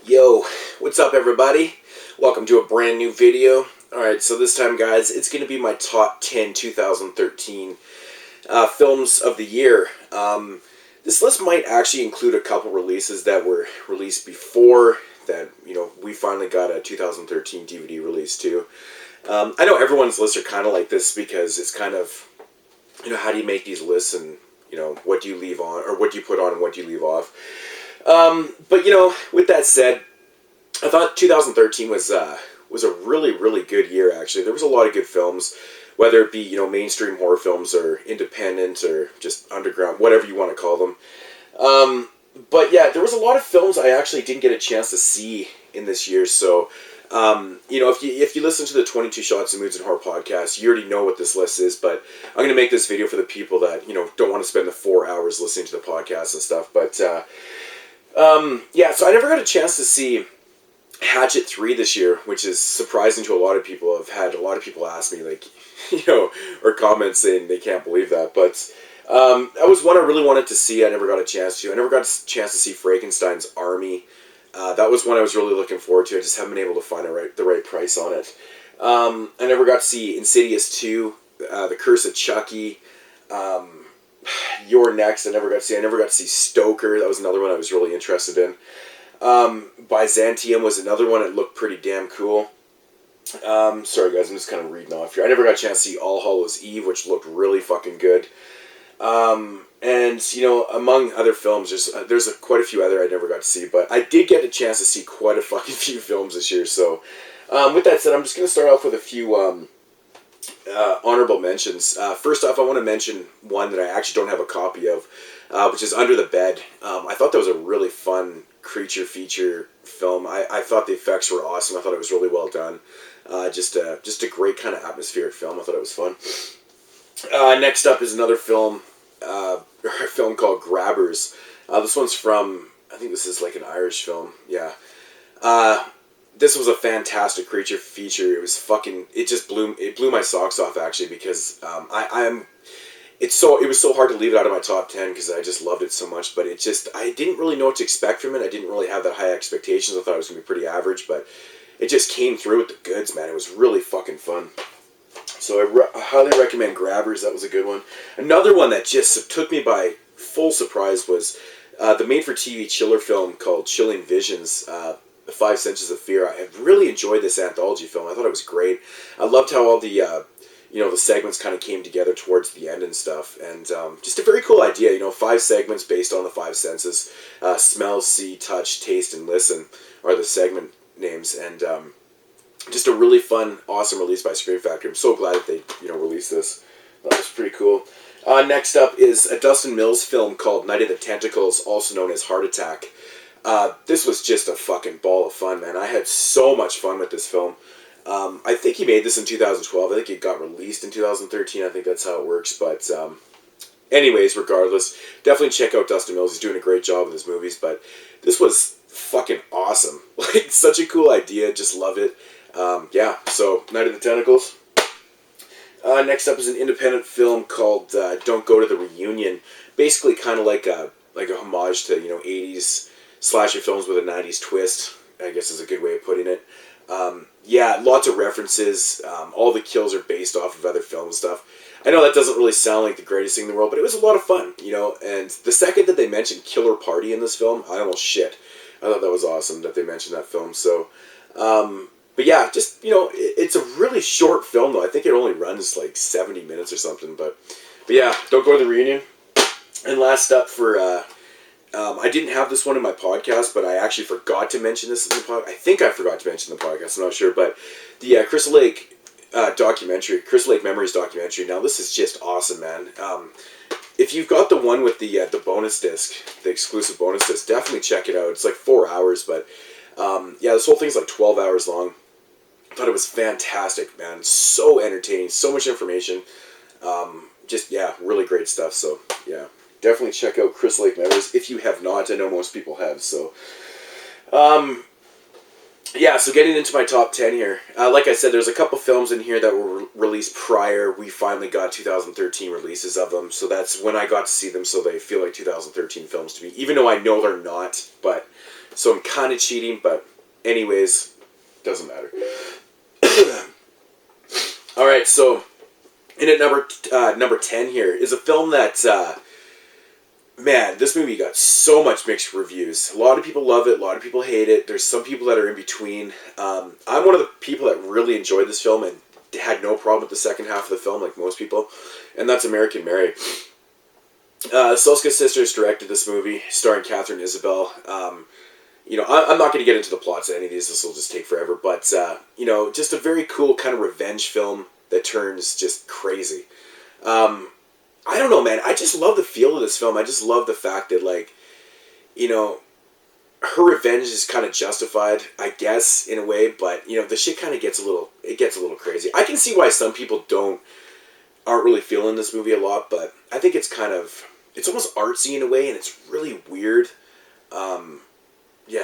Yo, what's up everybody? Welcome to a brand new video. Alright, so this time guys, it's going to be my top 10 2013 films of the year. This list might actually include a couple releases that were released before that, we finally got a 2013 DVD release too. I know everyone's lists are kind of like this because it's kind of, how do you make these lists and, what do you leave on, or what do you put on and what do you leave off. But with that said, I thought 2013 was a really, really good year, actually. There was a lot of good films, whether it be, mainstream horror films or independent or just underground, whatever you want to call them. But yeah, there was a lot of films I actually didn't get a chance to see in this year, so, if you listen to the 22 Shots of Moods and Horror podcast, you already know what this list is, but I'm going to make this video for the people that, don't want to spend the 4 hours listening to the podcast and stuff, but, yeah, so I never got a chance to see Hatchet 3 this year, which is surprising to a lot of people. I've had a lot of people ask me, like, or comments saying they can't believe that, but that was one I really wanted to see. I never got a chance to. I never got a chance to see Frankenstein's Army. That was one I was really looking forward to. I just haven't been able to find the right price on it. I never got to see Insidious 2, The Curse of Chucky, You're Next. I never got to see Stoker. That was another one I was really interested in. Byzantium was another one that looked pretty damn cool. Sorry guys, I'm just kind of reading off here. I never got a chance to see All Hallows Eve, which looked really fucking good. And, among other films, there's quite a few other I never got to see, but I did get a chance to see quite a fucking few films this year, so, with that said, I'm just going to start off with a few, honorable mentions. First off, I want to mention one that I actually don't have a copy of, which is Under the Bed. I thought that was a really fun creature feature film. I thought the effects were awesome. I thought it was really well done. Just a great kind of atmospheric film. I thought it was fun. Next up is another film, a film called Grabbers. This one's from, I think this is like an Irish film. Yeah. This was a fantastic creature feature. It was it blew my socks off actually, because it was so hard to leave it out of my top 10 because I just loved it so much, but I didn't really know what to expect from it. I didn't really have that high expectations. I thought it was going to be pretty average, but it just came through with the goods, man. It was really fucking fun. So I highly recommend Grabbers. That was a good one. Another one that just took me by full surprise was the made-for-TV chiller film called Chilling Visions, The 5 Senses of Fear. I really enjoyed this anthology film. I thought it was great. I loved how all the the segments kind of came together towards the end and stuff. And just a very cool idea, 5 segments based on the 5 senses. Smell, see, touch, taste, and listen are the segment names. And just a really fun, awesome release by Scream Factory. I'm so glad that they, released this. That was pretty cool. Next up is a Dustin Mills film called Night of the Tentacles, also known as Heart Attack. This was just a fucking ball of fun, man. I had so much fun with this film. I think he made this in 2012. I think it got released in 2013. I think that's how it works. But anyways, regardless, definitely check out Dustin Mills. He's doing a great job with his movies. But this was fucking awesome. Like, such a cool idea. Just loved it. Yeah, so Night of the Tentacles. Next up is an independent film called Don't Go to the Reunion. Basically kind of like a homage to, 80s slasher films with a 90s twist, I guess is a good way of putting it. Yeah, lots of references. All the kills are based off of other film stuff. I know that doesn't really sound like the greatest thing in the world, but it was a lot of fun, and the second that they mentioned Killer Party in this film, I almost shit. I thought that was awesome that they mentioned that film, so, but yeah, just, it's a really short film, though. I think it only runs like 70 minutes or something, but yeah, Don't Go to the Reunion. And last up for, I didn't have this one in my podcast, but I actually forgot to mention this in the podcast. I think I forgot to mention the podcast, I'm not sure, but the Crystal Lake documentary, Crystal Lake Memories documentary. Now, this is just awesome, man. If you've got the one with the bonus disc, the exclusive bonus disc, definitely check it out. It's like 4 hours, but yeah, this whole thing's like 12 hours long. I thought it was fantastic, man. So entertaining, so much information. Just, yeah, really great stuff, so, yeah. Definitely check out Crystal Lake Memories if you have not. I know most people have, so. Yeah, so getting into my top 10 here. Like I said, there's a couple films in here that were released prior. We finally got 2013 releases of them, so that's when I got to see them, so they feel like 2013 films to me, even though I know they're not, but So I'm kind of cheating, but anyways, doesn't matter. All right, so in at number 10 here is a film that, man, this movie got so much mixed reviews. A lot of people love it, a lot of people hate it. There's some people that are in between. I'm one of the people that really enjoyed this film and had no problem with the second half of the film, like most people, and that's American Mary. Soska Sisters directed this movie, starring Catherine Isabelle. I'm not going to get into the plots of any of these. This will just take forever. But, just a very cool kind of revenge film that turns just crazy. I don't know, man. I just love the feel of this film. I just love the fact that, her revenge is kind of justified, I guess, in a way. But, the shit kind of gets a little crazy. I can see why some people aren't really feeling this movie a lot. But I think it's almost artsy in a way, and it's really weird.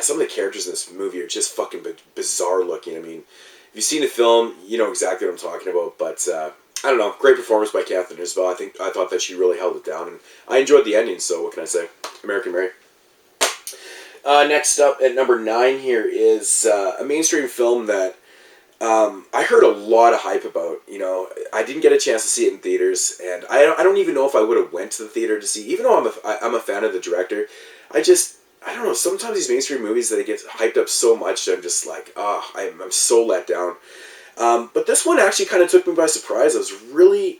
Some of the characters in this movie are just fucking bizarre looking. I mean, if you've seen the film, you know exactly what I'm talking about. But I don't know, great performance by Catherine Isabelle. I thought that she really held it down, and I enjoyed the ending. So what can I say? American Mary. Next up at number 9 here is a mainstream film that I heard a lot of hype about. I didn't get a chance to see it in theaters, and I don't even know if I would have went to the theater to see. Even though I'm a fan of the director, I don't know, sometimes these mainstream movies that get hyped up so much, I'm just like, I'm so let down. But this one actually kind of took me by surprise. I was really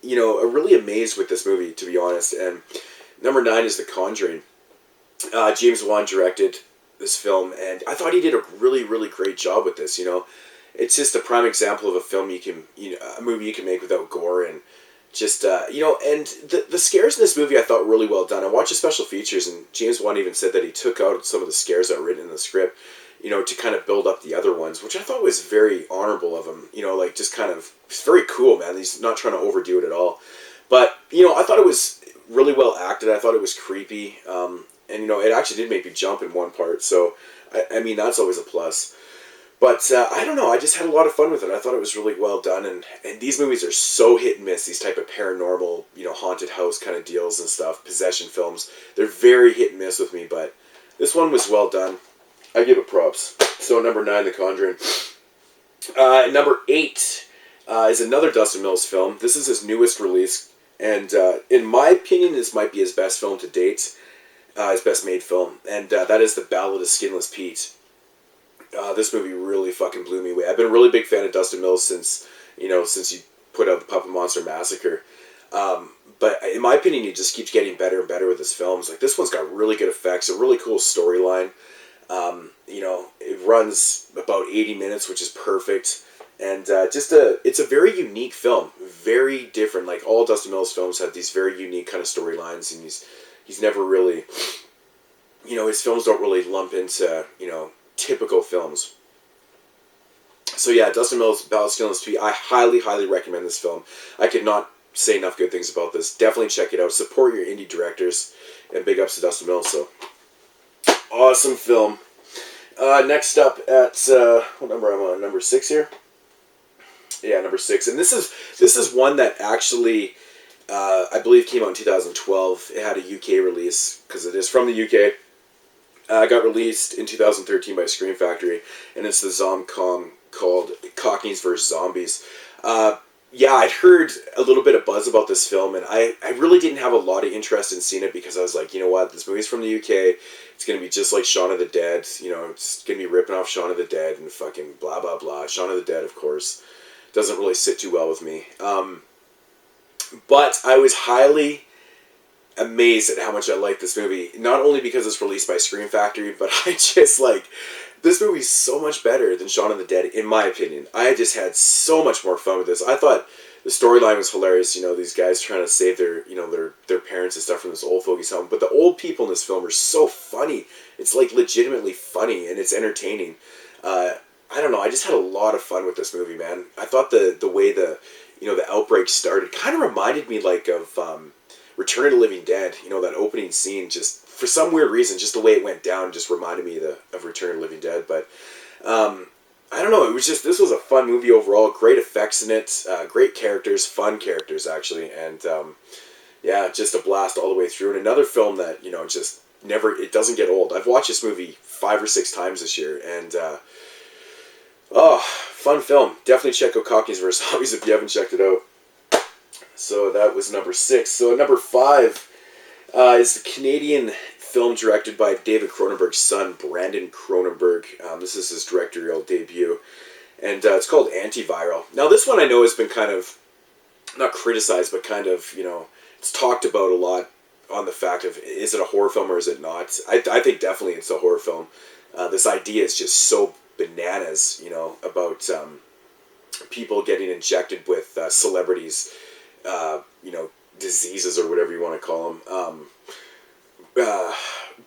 amazed with this movie, to be honest. And number 9 is The Conjuring. James Wan directed this film, and I thought he did a really, really great job with this. It's just a prime example of a film a movie you can make without gore, and just, and the scares in this movie I thought really well done. I watched the special features, and James Wan even said that he took out some of the scares that were written in the script, to kind of build up the other ones, which I thought was very honorable of him. Just kind of, it's very cool, man. He's not trying to overdo it at all. But, I thought it was really well acted. I thought it was creepy. And, it actually did make me jump in one part. So, I mean, that's always a plus. But, I don't know, I just had a lot of fun with it. I thought it was really well done, and these movies are so hit and miss, these type of paranormal, haunted house kind of deals and stuff, possession films. They're very hit and miss with me, but this one was well done. I give it props. So, number 9, The Conjuring. Number 8 is another Dustin Mills film. This is his newest release, and in my opinion, this might be his best film to date, his best made film, and that is The Ballad of Skinless Pete. This movie really fucking blew me away. I've been a really big fan of Dustin Mills since he put out the Puppet Monster Massacre. But in my opinion, he just keeps getting better and better with his films. Like, this one's got really good effects, a really cool storyline. It runs about 80 minutes, which is perfect. And it's a very unique film. Very different. Like, all Dustin Mills films have these very unique kind of storylines, and he's never really, his films don't really lump into, typical films. So yeah, Dustin Mills' Ballad of Skinless Pete. I highly, highly recommend this film. I could not say enough good things about this. Definitely check it out. Support your indie directors, and big ups to Dustin Mills. So awesome film. Next up at what number am I on? Number 6 here. Yeah, number 6, and this is one that actually I believe came out in 2012. It had a UK release because it is from the UK. Got released in 2013 by Scream Factory, and it's the zom-com called Cockneys vs. Zombies. I'd heard a little bit of buzz about this film, and I really didn't have a lot of interest in seeing it because I was like, you know what, this movie's from the UK, it's going to be just like Shaun of the Dead, it's going to be ripping off Shaun of the Dead and fucking blah, blah, blah. Shaun of the Dead, of course, doesn't really sit too well with me. But I was highly amazed at how much I like this movie, not only because it's released by Scream Factory, but I just this movie's so much better than Shaun of the Dead, in my opinion. I just had so much more fun with this. I thought the storyline was hilarious, these guys trying to save their parents and stuff from this old fogey's home, but the old people in this film are so funny. It's legitimately funny, and it's entertaining. I don't know, I just had a lot of fun with this movie, man. I thought the way the outbreak started kind of reminded me of Return of the Living Dead, that opening scene, just for some weird reason, just the way it went down just reminded me of Return of the Living Dead. But I don't know, this was a fun movie overall, great effects in it, great characters, fun characters actually, and just a blast all the way through. And another film that, just it doesn't get old. I've watched this movie 5 or 6 times this year, and fun film. Definitely check out Cockneys vs. Zombies if you haven't checked it out. So that was number 6. So number 5 is the Canadian film directed by David Cronenberg's son, Brandon Cronenberg. This is his directorial debut, and it's called Antiviral. Now, this one I know has been kind of, not criticized, but kind of, it's talked about a lot on the fact of, is it a horror film or is it not? I think definitely it's a horror film. This idea is just so bananas, about people getting injected with celebrities, diseases or whatever you want to call them.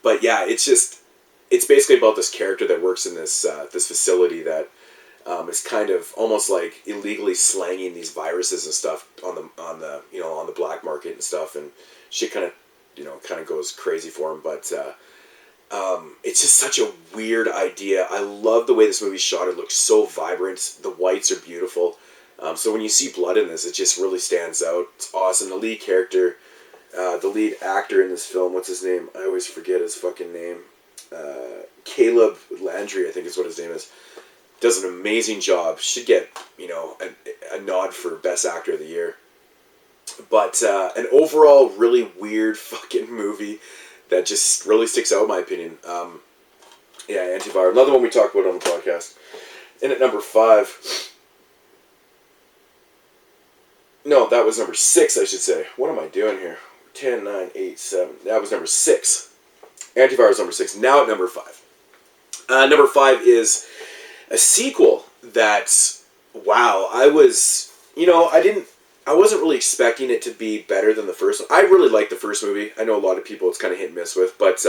But yeah, it's basically about this character that works in this facility that is kind of almost like illegally slanging these viruses and stuff on the black market and stuff, and shit kind of goes crazy for him. But it's just such a weird idea. I love the way this movie's shot. It looks so vibrant. The whites are beautiful. So when you see blood in this, it just really stands out. It's awesome. The lead character, the lead actor in this film, what's his name? I always forget his fucking name. Caleb Landry, I think is what his name is. Does an amazing job. Should get, a nod for Best Actor of the Year. But an overall really weird fucking movie that just really sticks out in my opinion. Antiviral. Another one we talked about on the podcast. And at number 5... No, that was number 6, I should say. What am I doing here? 10, 9, 8, 7. That was number 6. Antiviral is number 6. Now at number 5. Number 5 is a sequel that, wow, I wasn't really expecting it to be better than the first one. I really liked the first movie. I know a lot of people it's kind of hit and miss with, but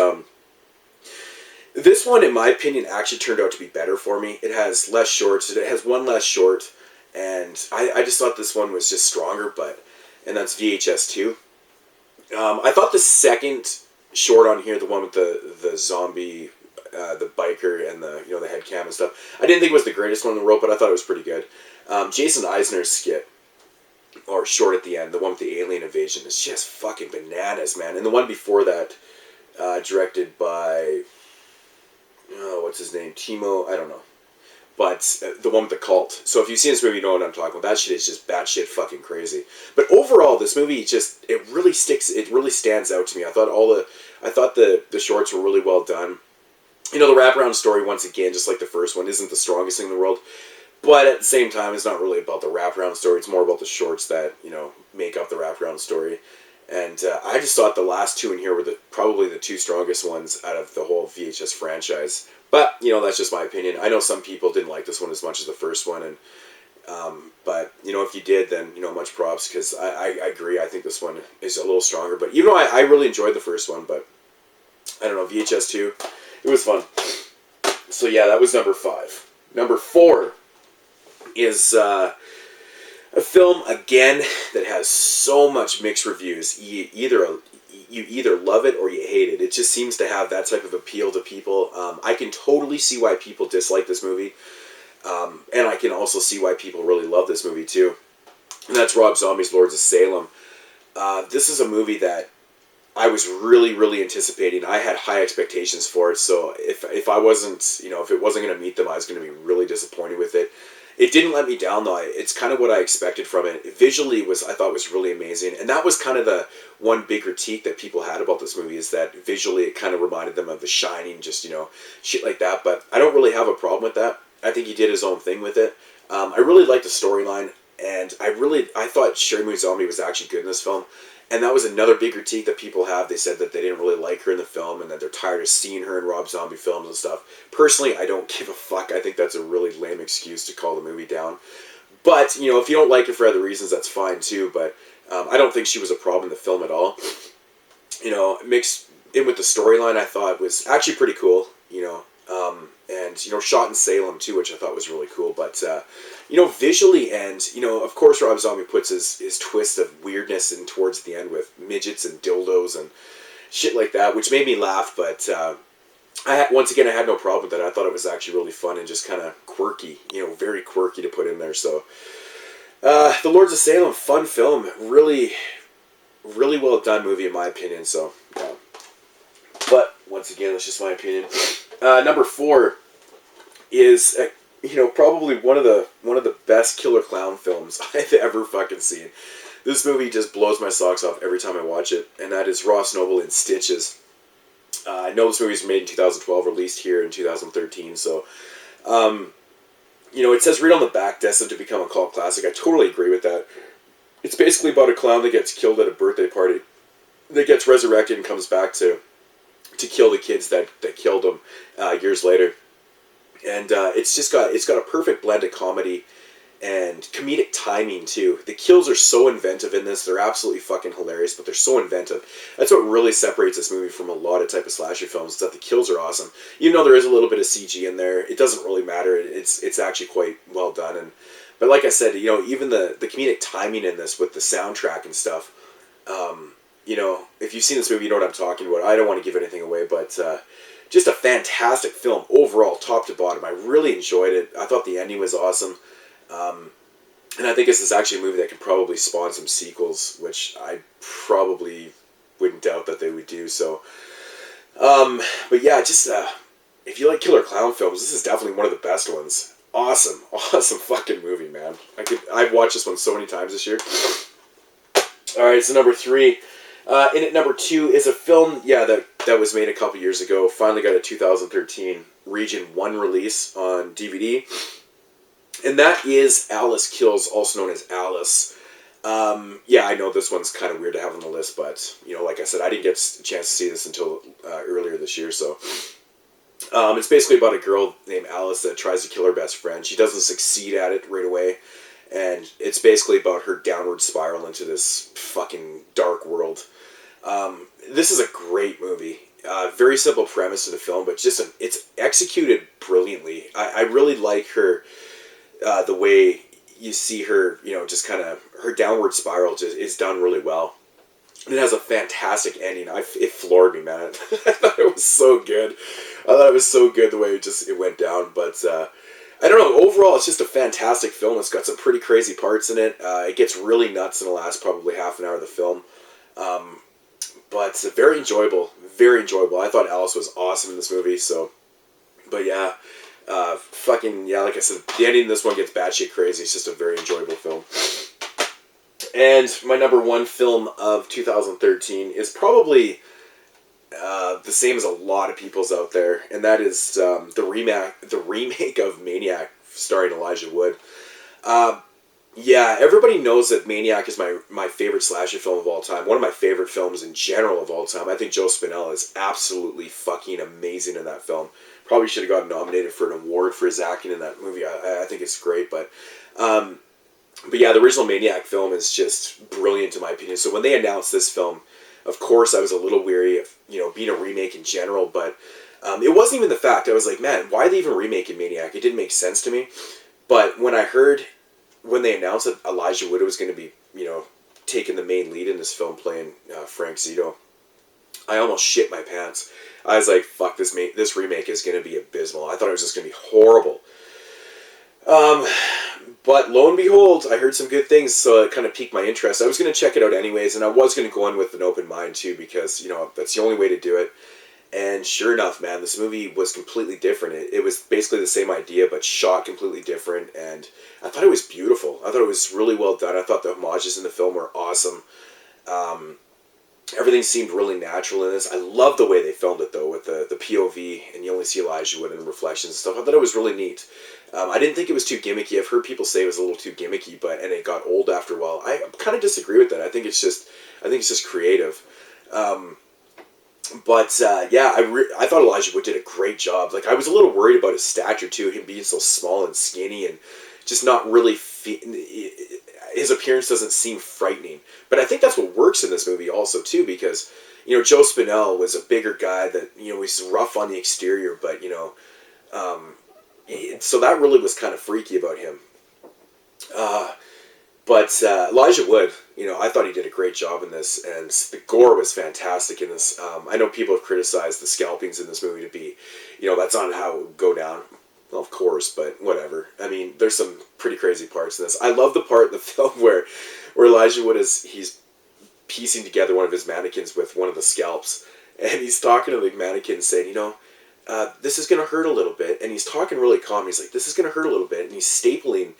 this one, in my opinion, actually turned out to be better for me. It has less shorts. It has one less short, and I just thought this one was just stronger, and that's VHS 2. I thought the second short on here, the one with the zombie, the biker, and the head cam and stuff, I didn't think it was the greatest one in the world, but I thought it was pretty good. Jason Eisner's skit, or short at the end, the one with the alien invasion, is just fucking bananas, man. And the one before that, directed by, what's his name? Timo, I don't know. But the one with the cult. So if you've seen this movie, you know what I'm talking about. That shit is just batshit fucking crazy. But overall, this movie it really stands out to me. I thought the shorts were really well done. The wraparound story, once again, just like the first one, isn't the strongest thing in the world. But at the same time, it's not really about the wraparound story. It's more about the shorts that, make up the wraparound story. And I just thought the last two in here were probably the two strongest ones out of the whole VHS franchise. But, that's just my opinion. I know some people didn't like this one as much as the first one. And but, if you did, then, much props. Because I agree. I think this one is a little stronger. But even though I really enjoyed the first one. But, I don't know, VHS 2, it was fun. So, yeah, that was number 5. Number 4 is a film, again, that has so much mixed reviews. You either love it or you hate it. It just seems to have that type of appeal to people. I can totally see why people dislike this movie. And I can also see why people really love this movie, too. And that's Rob Zombie's Lords of Salem. This is a movie that I was really, really anticipating. I had high expectations for it, so if I wasn't, if it wasn't going to meet them, I was going to be really disappointed with it. It didn't let me down, though. It's kind of what I expected from it. Visually, I thought was really amazing. And that was kind of the one big critique that people had about this movie, is that visually it kind of reminded them of The Shining, just, shit like that. But I don't really have a problem with that. I think he did his own thing with it. I really liked the storyline, and I thought Sherry Moon Zombie was actually good in this film. And that was another big critique that people have. They said that they didn't really like her in the film, and that they're tired of seeing her in Rob Zombie films and stuff. Personally, I don't give a fuck. I think that's a really lame excuse to call the movie down. But, if you don't like it for other reasons, that's fine too. But I don't think she was a problem in the film at all. Mixed in with the storyline, I thought was actually pretty cool. And shot in Salem too, which I thought was really cool. But visually, and of course, Rob Zombie puts his twist of weirdness in towards the end with midgets and dildos and shit like that, which made me laugh. But once again, I had no problem with that. I thought it was actually really fun and just kind of quirky, very quirky to put in there. So, The Lords of Salem, fun film, really, really well done movie in my opinion. So, yeah. But once again, that's just my opinion. Number 4 is probably one of the best killer clown films I've ever fucking seen. This movie just blows my socks off every time I watch it, and that is Ross Noble in Stitches. I know this movie was made in 2012, released here in 2013, so it says right on the back, destined to become a cult classic. I totally agree with that. It's basically about a clown that gets killed at a birthday party, that gets resurrected and comes back to kill the kids that killed him years later. And it's got a perfect blend of comedy and comedic timing too. The kills are so inventive in this. They're absolutely fucking hilarious, but they're so inventive. That's what really separates this movie from a lot of type of slasher films, is that the kills are awesome. Even though there is a little bit of CG in there, it doesn't really matter. It's actually quite well done. But like I said, even the comedic timing in this with the soundtrack and stuff, if you've seen this movie, you know what I'm talking about. I don't want to give anything away, but just a fantastic film overall, top to bottom. I really enjoyed it. I thought the ending was awesome. And I think this is actually a movie that could probably spawn some sequels, which I probably wouldn't doubt that they would do. So, but yeah, just if you like killer clown films, this is definitely one of the best ones. Awesome fucking movie, man. I've watched this one so many times this year. All right, so number 3. In at number 2 is a film, that was made a couple years ago. Finally got a 2013 Region 1 release on DVD. And that is Alice Kills, also known as Alice. I know this one's kind of weird to have on the list, but, like I said, I didn't get a chance to see this until earlier this year, so... it's basically about a girl named Alice that tries to kill her best friend. She doesn't succeed at it right away, and it's basically about her downward spiral into this fucking dark world. This is a great movie. Very simple premise to the film, but it's executed brilliantly. I really like her... the way you see her, just kind of, her downward spiral just is done really well. And it has a fantastic ending. It floored me, man. I thought it was so good. I thought it was so good the way it went down. But, I don't know, overall it's just a fantastic film. It's got some pretty crazy parts in it. It gets really nuts in the last probably half an hour of the film. But very enjoyable. Very enjoyable. I thought Alice was awesome in this movie, so... But yeah... like I said, the ending in this one gets batshit crazy. It's just a very enjoyable film. And my number 1 film of 2013 is probably the same as a lot of people's out there, and that is the remake of Maniac, starring Elijah Wood. Everybody knows that Maniac is my favorite slasher film of all time. One of my favorite films in general of all time. I think Joe Spinell is absolutely fucking amazing in that film. Probably should have gotten nominated for an award for his acting in that movie. I think it's great, but yeah, the original Maniac film is just brilliant in my opinion. So when they announced this film, of course I was a little weary of being a remake in general, but it wasn't even the fact. I was like, man, why are they even remaking Maniac? It didn't make sense to me. But when I heard, when they announced that Elijah Wood was going to be, taking the main lead in this film, playing Frank Zito, I almost shit my pants. I was like, fuck, this remake is going to be abysmal. I thought it was just going to be horrible. But lo and behold, I heard some good things, so it kind of piqued my interest. I was going to check it out anyways, and I was going to go in with an open mind too, because, that's the only way to do it. And sure enough, man, this movie was completely different. It was basically the same idea, but shot completely different, and I thought it was beautiful. I thought it was really well done. I thought the homages in the film were awesome. Everything seemed really natural in this. I love the way they filmed it, though, with the POV, and you only see Elijah Wood in reflections and stuff. I thought it was really neat. I didn't think it was too gimmicky. I've heard people say it was a little too gimmicky, and it got old after a while. I kind of disagree with that. I think it's just creative. I thought Elijah Wood did a great job. Like, I was a little worried about his stature too, him being so small and skinny and just not really his appearance doesn't seem frightening. But I think that's what works in this movie also too, because Joe Spinell was a bigger guy that he's rough on the exterior, but so that really was kind of freaky about him. But Elijah Wood, I thought he did a great job in this, and the gore was fantastic in this. I know people have criticized the scalpings in this movie to be, that's not how it would go down. Well, of course, but whatever. I mean, there's some pretty crazy parts in this. I love the part in the film where Elijah Wood he's piecing together one of his mannequins with one of the scalps, and he's talking to the mannequin saying, you know, this is going to hurt a little bit. And he's talking really calm. He's like, this is going to hurt a little bit. And he's stapling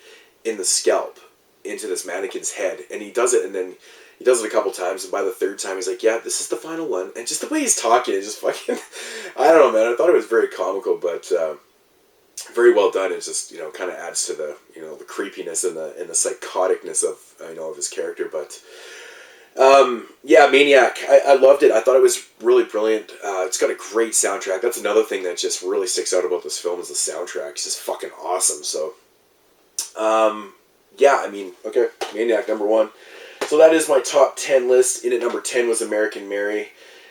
in the scalp into this mannequin's head. And he does it, and then he does it a couple times. And by the third time, he's like, yeah, this is the final one. And just the way he's talking is just fucking, I don't know, man. I thought it was very comical, but very well done. It just, you know, kind of adds to the, you know, the creepiness and the psychoticness of, you know, of his character. But yeah, Maniac. I loved it. I thought it was really brilliant. It's got a great soundtrack. That's another thing that just really sticks out about this film is the soundtrack. It's just fucking awesome. So, yeah, I mean, okay, Maniac number 1. So that is my top 10 list. In at number 10 was American Mary.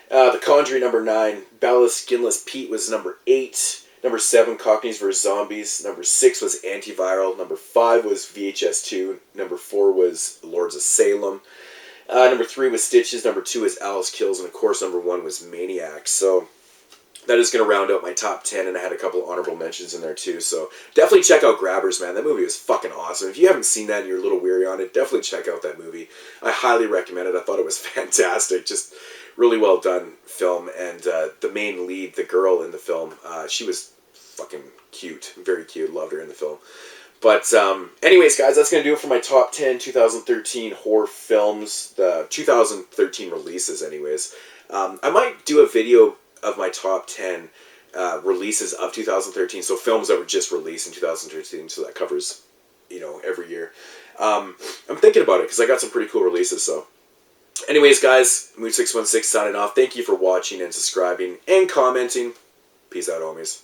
The Conjuring number 9. Bella Skinless Pete was number 8. Number 7, Cockneys vs. Zombies. Number 6 was Antiviral. Number 5 was VHS 2. Number 4 was Lords of Salem. Number 3 was Stitches. Number 2 was Alice Kills. And of course, number 1 was Maniac. So that is going to round out my top 10. And I had a couple of honorable mentions in there too. So definitely check out Grabbers, man. That movie was fucking awesome. If you haven't seen that and you're a little weary on it, definitely check out that movie. I highly recommend it. I thought it was fantastic. Just really well done film. And the main lead, the girl in the film, she was fucking cute. Very cute. Loved her in the film. But anyways, guys, that's going to do it for my top 10 2013 horror films. The 2013 releases, anyways. I might do a video of my top 10 releases of 2013. So films that were just released in 2013. So that covers, you know, every year. I'm thinking about it because I got some pretty cool releases. So anyways, guys, Mood616 signing off. Thank you for watching and subscribing and commenting. Peace out, homies.